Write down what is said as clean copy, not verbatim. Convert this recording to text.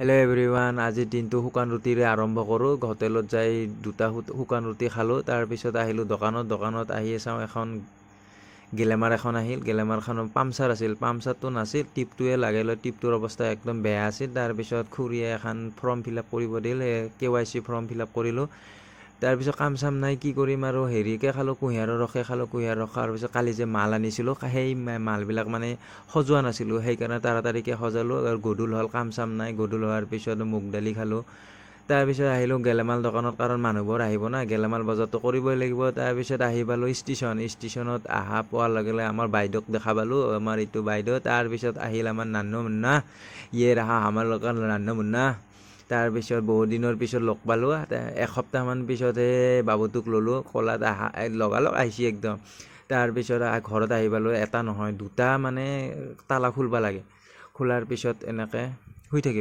Hello' everyone, আজিৰ দিনটো শুকান ৰুটিৰে আৰম্ভ কৰোঁ। হোটেলত যাই দুটা শুকান ৰুটি খালোঁ। তাৰপিছত আহিলোঁ দোকানত আহি চাওঁ এখন গেলেমাৰ এখন আহিল। গেলেমাৰখনৰ পামচাৰ আছিল, পামচাৰটো নাছিল, টিপটোৱে লাগাই টিপটোৰ অৱস্থা একদম বেয়া আছিল। তাৰপিছত খুৰীয়ে এখন ফৰ্ম ফিল আপ কৰিব দিল, KYC ফৰ্ম ফিল আপ কৰিলোঁ। তাৰপিছত কাম চাম নাই, কি কৰিম আৰু হেৰিকে খালোঁ, কুঁহিয়াৰৰ ৰসে খালোঁ। কুঁহিয়াৰ ৰস খোৱাৰ পিছত কালি যে মাল আনিছিলোঁ, সেই মালবিলাক মানে সজোৱা নাছিলোঁ, সেইকাৰণে তাড়াতাড়িকৈ সজালোঁ। আৰু গধূল হ'ল, কাম চাম নাই। গধূল হোৱাৰ পিছত মুগ দালি খালোঁ। তাৰপিছত আহিলোঁ গেলামাল দোকানত, কাৰণ মানুহবোৰ আহিব না, গেলামাল বজাৰটো কৰিবই লাগিব। তাৰপিছত আহি পালোঁ ষ্টেচনত অহা পোৱাৰ লগে লগে আমাৰ বাইদেউক দেখা পালোঁ, আমাৰ এইটো বাইদেউ। তাৰপিছত আহিল আমাৰ নান্নু মুন্না, ইয়ে ৰাহা আমাৰ লগত নান্নু মুন্না। তাৰপিছত বহুত দিনৰ পিছত লগ পালোঁ, এসপ্তাহমান পিছতহে বাবুটোক ল'লোঁ, ক'লাত লগালগ আহিছে একদম। তাৰপিছত ঘৰত আহি পালোঁ, এটা নহয় দুটা মানে তালা খুলিব লাগে। খোলাৰ পিছত এনেকৈ শুই থাকিলোঁ।